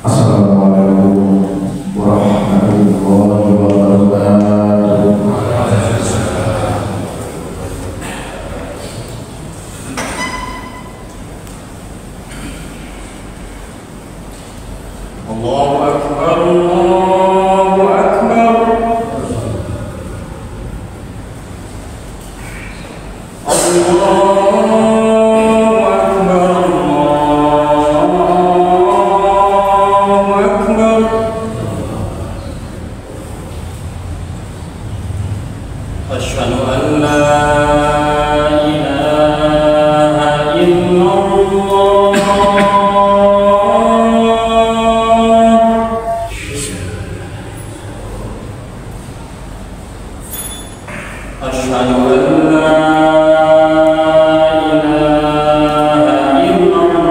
Assalamualaikum warahmatullahi wabarakatuh. Allahu Akbar, Allahu Akbar. Asyhadu an la ilaha illallah. Asyhadu an la ilaha illallah.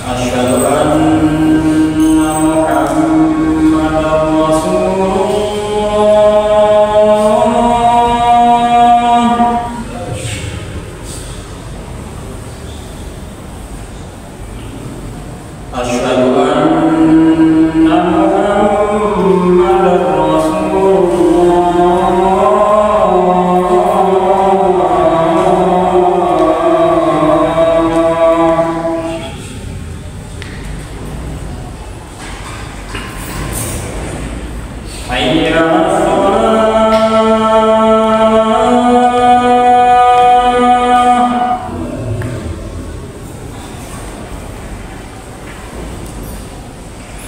Asyhadu anna Muhammadar Rasulullah. Asyhadu anna Muhammadar Rasulullah. Hayya 'alas shalah.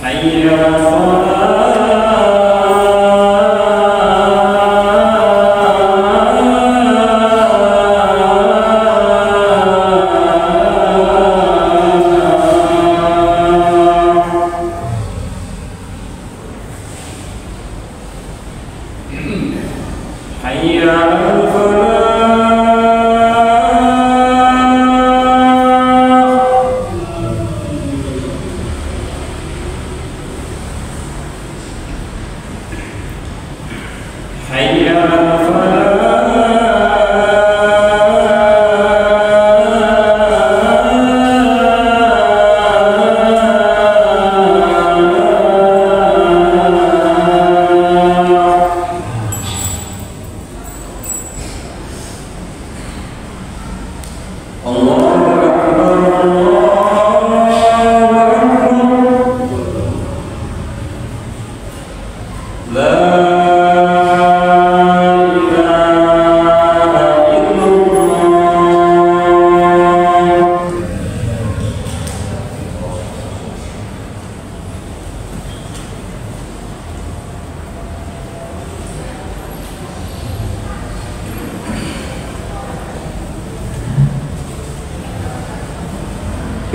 Hayya 'alas Hayya 'alal falah. Hayya 'alal Allahu Akbar, Allahu Akbar. La ilaha illallah.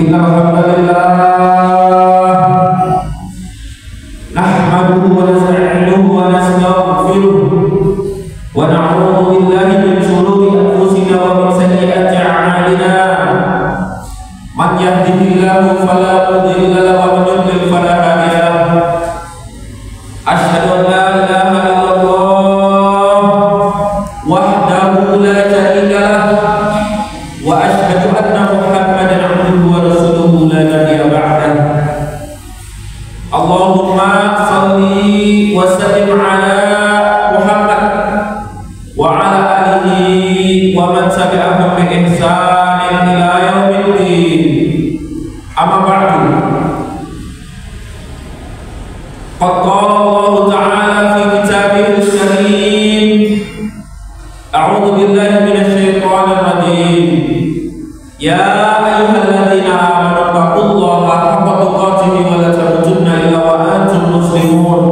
Innal hamdalillah nahmaduhu wa nasta'inuhu wa nastaghfiruh wa na'udzu billahi min shururi anfusina wa min sayyiati a'malina. Man yahdihillahu fala mudilla lahu wa man yudlil fala hadiya lahu. Asyhadu an la ilaha illallah wahdahu la syarika lahu wa asyhadu anna Muhammadan 'abduhu wa rasuluhu la nabiyya ba'dahu. Allahumma shalli wa sallim ala Muhammad wa ala alihi wa man tabi'ahum bi ihsanin ila yaumiddin. Amma ba'du. Qad qala Allah ta'ala fi kitabihil karim. A'udzu billahi minasy syaithanir rajim. Ya ayyuhalladzina amanu taqullaha haqqa tuqatih wa la tamutunna illa wa antum muslimun.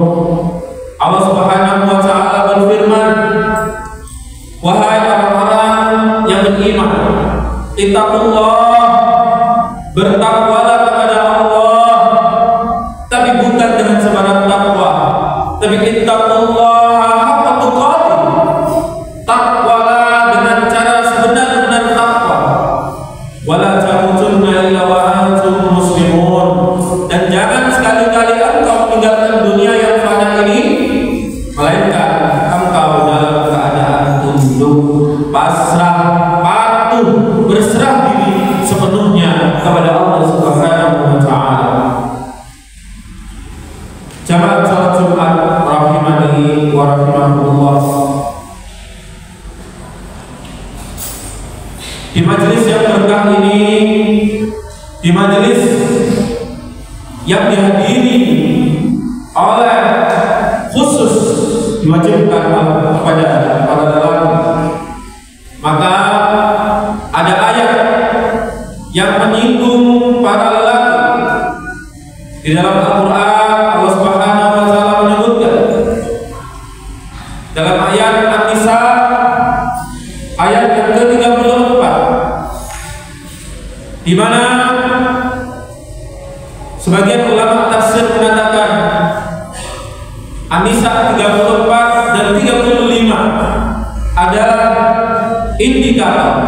Allah Subhanahu wa ta'ala berfirman, wahai orang-orang yang beriman, ittaqullah, bertakwalah kepada Allah, tapi bukan dengan sebarang takwa, tapi ittaqullaha haqqa tuqatih, takwalah dengan cara sebenar-benar takwa. Wala tamutunna illa wa antum muslimun, dan jangan sekali-kali engkau meninggalkan dunia yang fana ini melainkan engkau dalam keadaan tunduk tunduk, pasrah, patuh, berserah diri sepenuhnya kepada Allah Subhanahu wa taala. Jamaah salat Jumat rahimani wa rahimakumullah. Di majelis yang berkah ini, di majelis yang dihadiri oleh khusus diwajibkan kepada para lelaki, maka ada ayat yang menyinggung para lelaki. Di dalam Al-Quran Allah Subhanahu wa taala menyebutkan dalam ayat An-Nisa ayat yang ke-34, di mana sebagian ulama tafsir mengatakan An-Nisa 34 dan 35 adalah indikator,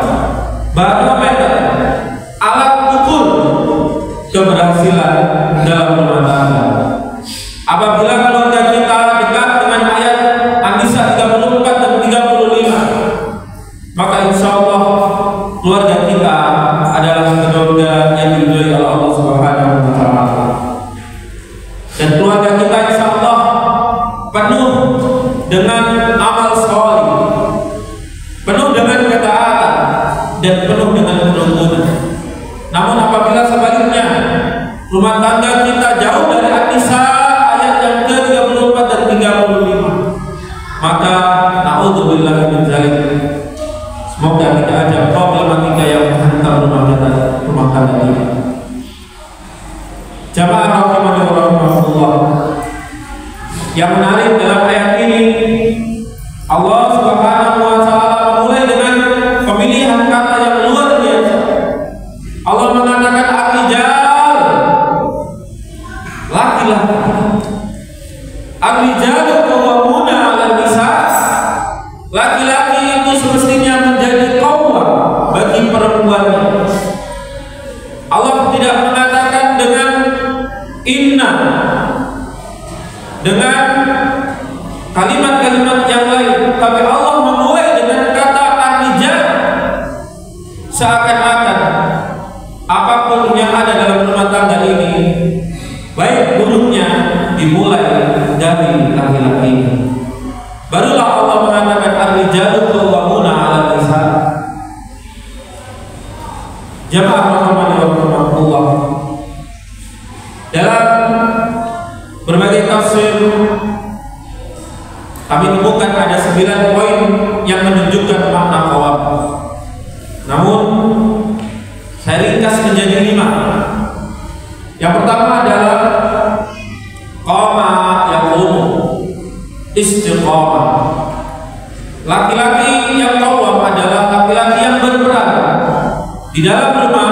barometer, alat ukur keberhasilan dalam rumah tangga. Apabila keluarga kita dekat dengan ayat An-Nisa 34 dan 35, maka insya Allah keluarga kita adalah keluarga yang diridhoi oleh Allah Subhanahu wa taala. Dan keluarga kita insya Allah penuh dengan amal soleh, penuh dengan ketaatan, dan penuh dengan kerukunan. Namun apabila sebaliknya rumah tangga kita jauh dari An-Nisa ayat yang ke-34 dan 35, maka na'udzubillahi min dzalik. Semoga tidak ada problematika yang menghantam rumah tangga kita. Jamaah rahimani wa rahimakumullah. Yang menarik dalam ayat ini, Allah Subhanahu wa taala memulai dengan pemilihan kata yang luar biasa. Allah mengatakan ar-rijal, laki-laki. Ar-rijalu qawwamuna 'alan nisa. Laki-laki itu semestinya menjadi qawwam bagi perempuannya. Allah tidak mengatakan dengan inna, dengan kalimat-kalimat yang lain, tapi Allah memulai dengan kata ar-rijal, seakan-akan apapun yang ada dalam rumah tangga ini, baik buruknya dimulai dari laki-laki. Barulah Allah mengatakan ar-rijalu qawwamuna 'alan nisa. Jamaah rahimani wa rahimakumullah. Dalam berbagai tafsir kami temukan ada 9 poin yang menunjukkan makna qawwam. Namun saya ringkas menjadi 5. Yang pertama adalah qama yaqumu, istiqamah. Laki-laki yang qawwam adalah laki-laki yang berperan di dalam rumah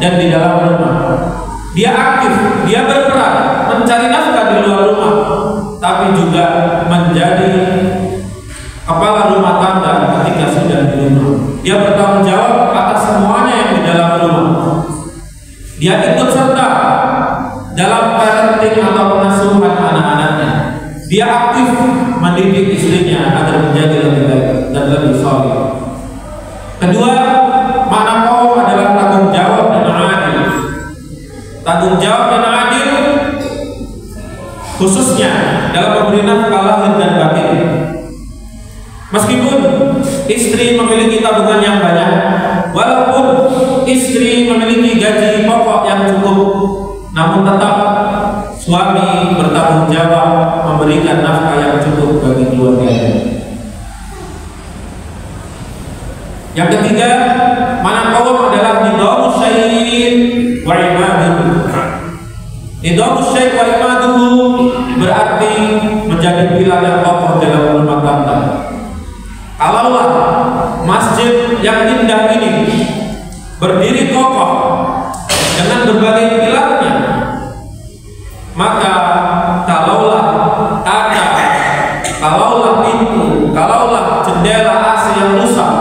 dan di dalam rumah. Dia aktif, dia berperan mencari nafkah di luar rumah, tapi juga menjadi kepala rumah tangga ketika sudah di rumah. Dia bertanggung jawab atas semuanya yang di dalam rumah. Dia ikut serta dalam parenting atau pengasuhan anak-anaknya. Dia aktif mendidik istrinya agar menjadi lebih baik dan lebih soleh. Kedua, makna qawwam adalah tanggung jawab dan adil. Tanggung jawab dan adil khususnya dalam memberi nafkah lahir dan batin. Meskipun istri memiliki tabungan yang banyak, walaupun istri memiliki gaji pokok yang cukup, namun tetap suami bertanggung jawab memberikan nafkah yang cukup bagi keluarganya. Yang ketiga, makna qawwam adalah nidhamu syai' wa imaduhu. Nidhamu syai' wa imaduhu berarti menjadi pilar yang kokoh dalam rumah tangga. Kalaulah masjid yang indah ini berdiri kokoh dengan berbagai pilarnya, maka kalaulah kaca, kalaulah pintu, kalaulah jendela AC yang rusak,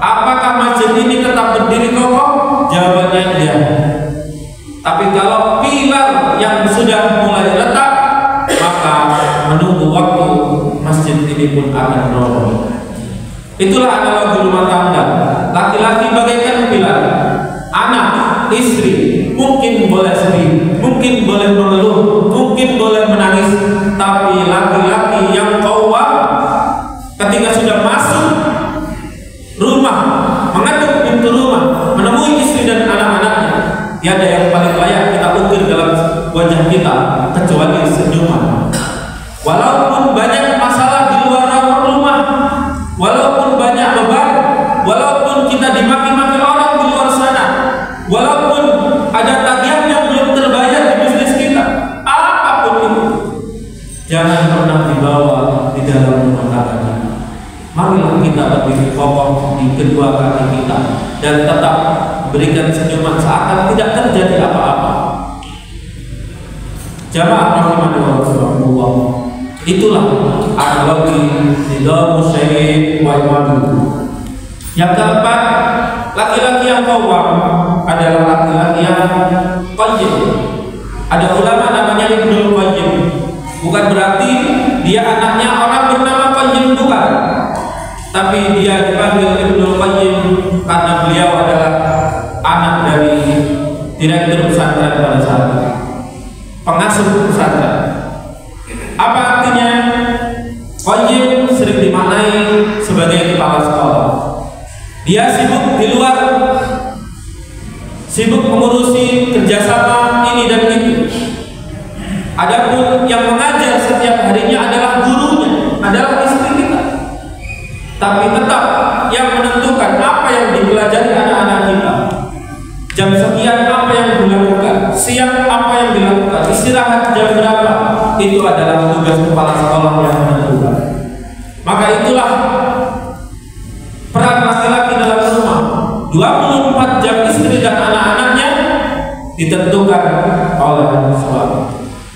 apakah masjid ini tetap berdiri kokoh? Jawabannya iya. Tapi kalau pilar yang sudah mulai retak, maka menunggu waktu masjid ini pun akan roboh. Itulah analogi rumah tangga. Laki-laki bagaikan pilar. Anak, istri, mungkin boleh sedih, mungkin boleh mengeluh, mungkin boleh menangis, tapi laki-laki yang qawwam ketika sudah masuk rumah, mengetuk pintu rumah, menemui istri dan anak-anaknya, tiada yang paling layak kita ukir dalam wajah kita kecuali senyuman. Walaupun banyak masalah di luar rumah, walaupun banyak beban, walaupun kita dimaki-maki orang di luar sana, walaupun ada tagihan yang belum terbayar di bisnis kita, apapun itu, jangan pernah dibawa di dalam rumah tangga kita. Marilah kita berdiri kokoh di kedua kaki kita dan tetap berikan senyuman seakan tidak terjadi apa-apa. Jamaah rahimahullah, itulah analogi nidhamu syai' wa imanu. Yang keempat, laki-laki yang qawwam adalah laki-laki yang qayyim. Ada ulama namanya Ibnul Qayyim. Bukan berarti dia anaknya orang bernama Qayyim, bukan. Tapi dia dipanggil Ibnul Qayyim karena beliau adalah anak dari direktur pesantren pada saat itu, pengasuh pesantren. Apa artinya? Qayyim sering dimaknai sebagai kepala sekolah. Dia sibuk di luar, sibuk mengurusi kerjasama ini dan itu. Adapun yang mengajar setiap harinya adalah gurunya, adalah istri kita. Tapi tetap yang menentukan apa yang dipelajari anak-anak kita. Jam sekian apa yang dilakukan, siang apa yang dilakukan, istirahat jam berapa, itu adalah tugas kepala sekolah yang menentukan. Maka itulah peran laki-laki dalam rumah. 24 jam istri dan anak-anaknya ditentukan oleh suami.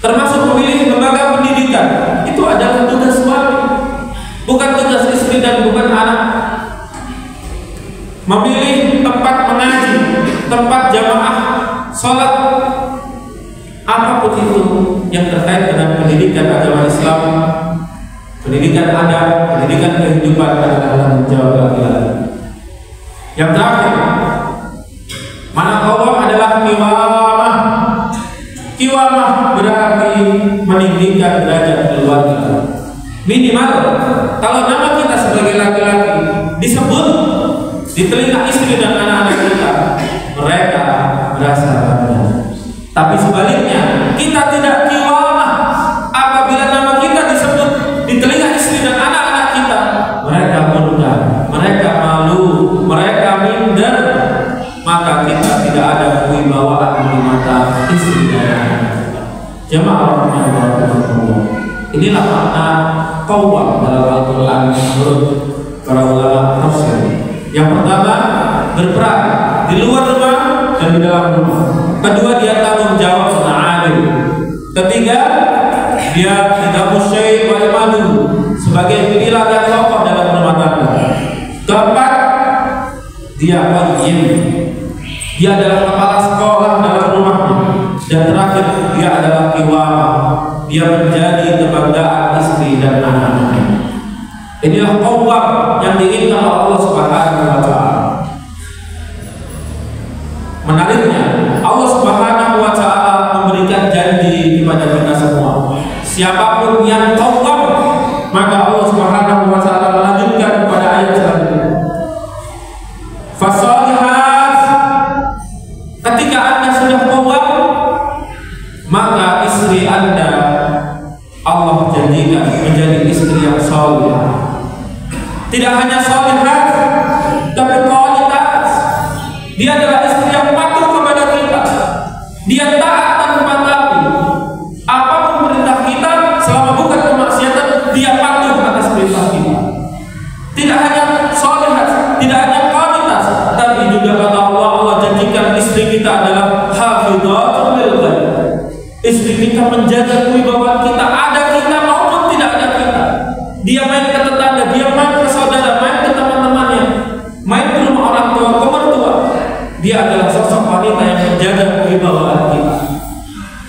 Termasuk memilih lembaga pendidikan, itu adalah tugas suami, bukan tugas istri dan bukan anak. Memilih tempat mengaji, tempat jamaah, sholat, apapun itu yang terkait dengan pendidikan agama Islam, pendidikan adab, pendidikan kehidupan adalah tanggung jawab laki-laki. Yang terakhir, mana qawwam adalah kiwamah. Kiwamah berarti meninggikan derajat keluarga. Minimal kalau nama kita sebagai laki-laki disebut di telinga istri dan anak-anak kita, mereka merasa bangga. Tapi sebaliknya, kita tidak kiwamah apabila nama kita disebut di telinga istri dan anak-anak kita, mereka murka, mereka malu, mereka minder, maka kita tidak ada kewibawaan di mata istri dan anak-anak kita. Jemaah rahimahullah, inilah makna qawwam dalam Al-Quran menurut para ulama tafsir. Yang pertama, berperan di luar rumah dan di dalam rumah. Kedua, dia tanggung jawab serta adil. Ketiga, dia nidhamu syai' wa imanu sebagai pilar dan kokoh dalam rumah tangga. Keempat, dia qayyim. Dia adalah kepala sekolah dalam rumahnya. Dan terakhir, dia adalah kiwamah. Dia menjadi kebanggaan istri dan anak-anaknya. Inilah qawwam yang diinginkan oleh Allah Subhanahu wa ta'ala. Menariknya, Allah Subhanahu wa ta'ala memberikan janji kepada kita semua. Siapapun yang qawwam, maka Allah Subhanahu wa ta'ala melanjutkan pada ayat selanjutnya. Fasalihat, ketika Anda sudah qawwam, maka istri Anda Allah janjikan menjadi istri yang salihah. Tidak hanya salihah, tapi kualitas. Dia adalah istri yang patuh kepada kita. Dia taat tanpa tahu. Apapun perintah kita, selama bukan kemaksiatan, dia patuh atas perintah kita. Tidak hanya salihah, tidak hanya kualitas, tapi juga kata Allah, Allah janjikan istri kita adalah hafidhatul lil ghaib. Istri kita menjaga kewibawaan kita, ada kita maupun tidak ada kita. Dia main ke tetangga, dia main ke saudara, main ke teman-temannya, main ke rumah orang tua, ke mertua. Dia adalah sosok wanita yang menjaga kewibawaan kita.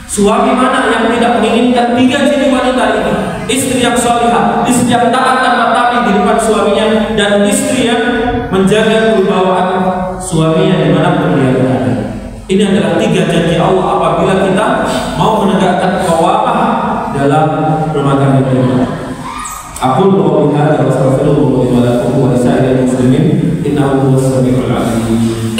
Suami mana yang tidak menginginkan 3 ciri wanita ini? Istri yang salihah, istri yang taat tanpa taat, rapi di depan suaminya, dan istri yang menjaga kewibawaan suaminya dimanapun dia berada. Ini adalah 3 janji Allah apabila kita mau menegakkan qawamah dalam rumah tangga kita. Aku qouli hadza wa astaghfirullah li wa lakum wa lisa'iril muslimin innahu huwas samiul 'alim.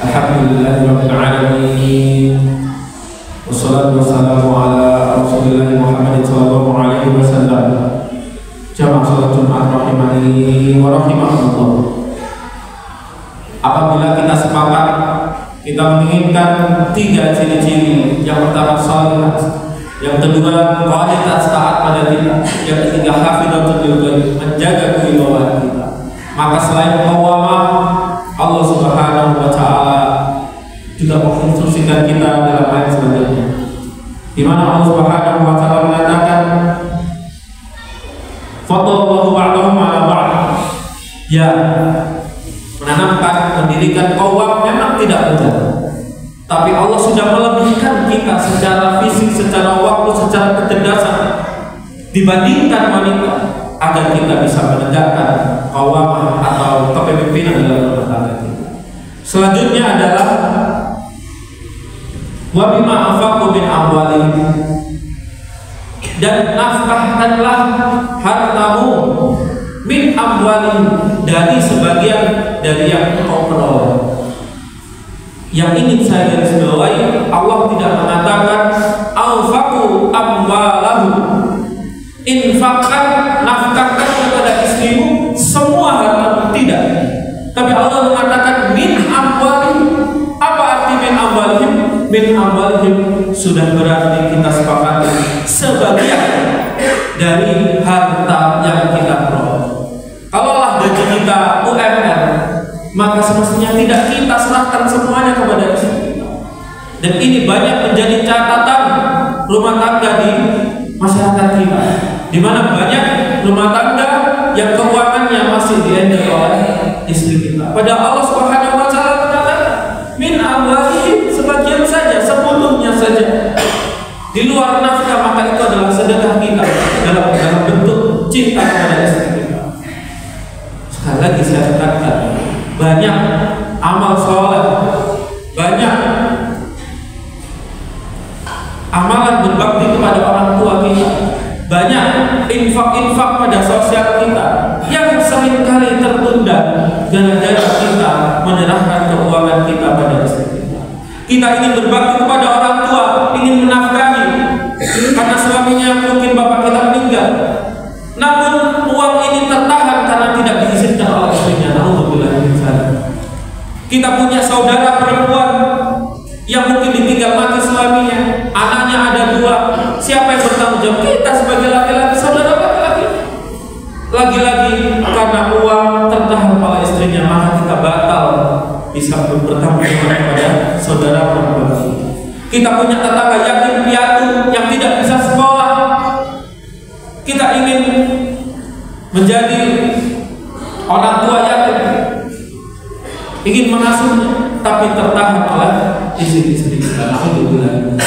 Alhamdulillahirabbil alamin. Wassalatu wassalamu ala Rasulillah Muhammad sallallahu alaihi wasallam. Jamaah salat Jumat rahimani wa rahimakumullah. Apabila kita sepakat, kita menginginkan 3 ciri-ciri. Yang pertama salihah, yang kedua kualitas taat pada kita, yang ketiga hafidhatul ghaib, menjaga kewibawaan kita. Maka selain qawamah, Allah Subhanahu wa taala juga menginstruksikan kita dalam ayat selanjutnya, di mana Allah Subhanahu wa taala mengatakan fadallahu ba'dahum 'ala ba'd. Ya, menanamkan pendidikan qawam memang tidak mudah, tapi Allah sudah melebihkan kita secara fisik, secara waktu, secara kecerdasan dibandingkan wanita, agar kita bisa menegakkan qawamah atau kepemimpinan dalam rumah tangga kita. Selanjutnya adalah wa bima anfaqu min amwalihim, dan nafkahkanlah hartamu min amwalihim, dari sebagian dari yang engkau peroleh. Yang ingin saya garis bawahi, Allah tidak mengatakan anfaqu amwalahum, infakkan, nafkahkan kepada istrimu semua hartamu, tidak. Tapi Allah mengatakan min amwalihim. Apa arti min amwalihim? Min amwalihim sudah berarti kita sepakati sebagian dari harta yang kita peroleh. Kalaulah gaji kita UMR, maka semestinya tidak kita serahkan semuanya kepada istri kita. Dan ini banyak menjadi catatan rumah tangga di masyarakat kita, di mana banyak rumah tangga yang keuangannya masih dihandle oleh istri kita. Padahal Allah Subhanahu wa taala mengatakan min amwalihim, sebagian saja, sepenuhnya saja. Di luar nafkah, maka itu adalah sedekah kita dalam bentuk cinta kepada istri kita. Sekali lagi saya katakan, banyak amal soleh, banyak amalan berbakti kepada orang tua kita, banyak infak-infak pada sosial kita yang seringkali tertunda gara-gara kita menyerahkan keuangan kita pada istri kita. Kita ingin berbakti kepada orang tua, ingin menafkahi karena suaminya mungkin bapak kita meninggal, namun uang ini tertahan karena tidak diizinkan oleh istrinya. Kita punya saudara perempuan yang mungkin ditinggal mati suaminya, anaknya ada 2, siapa yang bertanggung jawab? Kita sebagai laki-laki, saudara laki-laki. Lagi-lagi karena uang tertahan oleh istrinya, maka kita batal bisa bertanggung jawab kepada saudara perempuan. Kita punya tetangga yatim piatu yang tidak bisa sekolah, kita ingin menjadi orang tua yatim, ingin mengasuhnya, tapi tertahan oleh istri-istri kita. Alhamdulillah.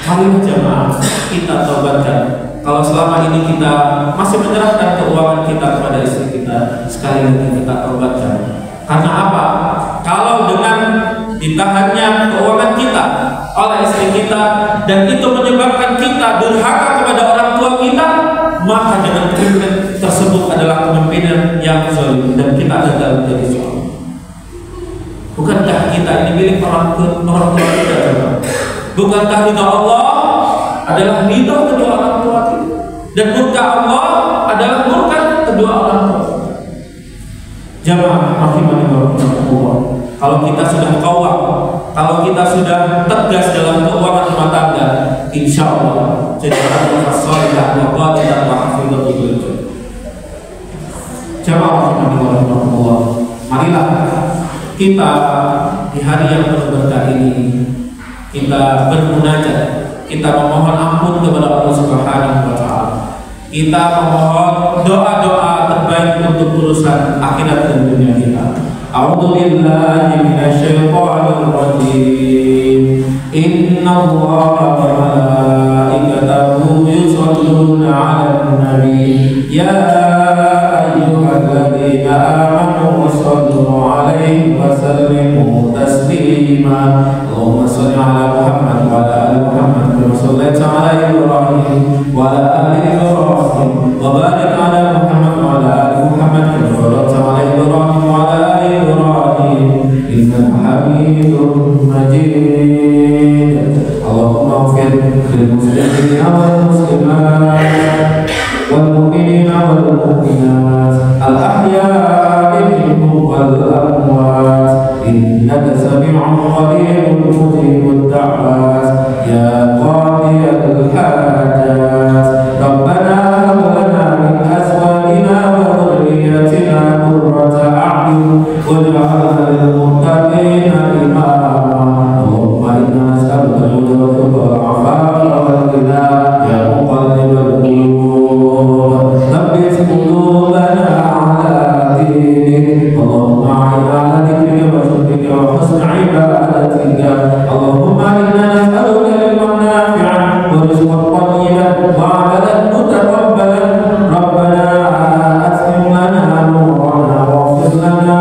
Marilah jamaah kita taubatkan. Kalau selama ini kita masih menyerahkan keuangan kita kepada istri kita, sekali lagi kita taubatkan. Karena apa? Kalau dengan ditahannya keuangan kita oleh istri kita, dan itu menyebabkan kita durhaka kepada orang tua kita, maka dengan kepemimpinan tersebut adalah kepemimpinan yang zalim dan kita gagal menjadi suami. Bukankah kita ini milik orang tua kita? Bukankah ridha Allah adalah ridha kedua orang tua kita, dan murka Allah adalah murka kedua orang tua? Jamaah rahimani wa rahimakumullah. Kalau kita sudah qawam, kalau kita sudah tegas dalam keuangan rumah tangga, insya Allah jadi orang salihah wa qanitan wa hafidhatul ghaib. Jamaah rahimani wa rahimakumullah. Marilah kita di hari yang penuh berkah ini kita bermunajat kita memohon ampun kepada Allah Subhanahu wa taala. Kita memohon doa-doa terbaik untuk urusan akhirat dan dunia kita. A'udzubillahi minasyaitonir rajim. Innallaha wa malaikatahu yusholluna 'alan nabi. Ya ayyuhalladzina amanu shallu 'alaihi wa sallimu taslima. Allahumma shalli 'ala Muhammad wa 'ala ali Muhammad kama shallaita 'ala Ibrahim wa 'ala ali Ibrahim wa barik 'ala Muhammad wa 'ala ali Muhammad kama barakta 'ala Ibrahim wa 'ala ali Ibrahim innaka Hamidum Majid. Allahumma ighfir lil muslimina wal muslimat wal mu'minina wal mu'minat al ahya'i minhum wal amwat innaka sami'un qaribun mujibud da'wat ya qadiyal hajat. Rabbana hab lana min azwajina wa dhurriyyatina qurrata a'yun waj'alna lil muttaqina imama. Allahumma inna nas'aluka al-huda wa tuqa wal 'afafa wal ghina ya muqallibal qulub thabbit qulubana 'ala dinik. Allahumma a'inna 'ala dhikrika wa shukrika wa husni 'ibadatika. Allahumma inna nas'aluka ilman nafi'an wa rizqan thayyiban wa 'amalan mutaqabbalan. Rabbana atmim lana nurana waghfir lana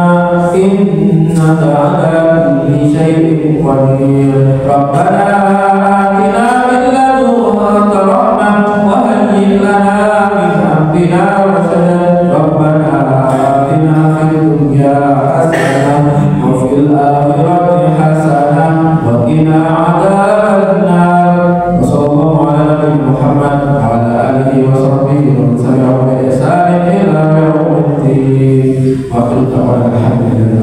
innaka 'ala kulli shay'in qadir. Rabbana atina min ladunka rahmah wa hayyi' lana min amrina rashada. Rabbana atina fid dunya hasanah wa fil akhirati hasanah wa qina adzabannar. Wa sallallahu ala nabiyyina Muhammad wa ala alihi wa sahbihi wa man tabi'ahum bi ihsan ila yaumiddin. Wa qul ta'ala alhamdulillah.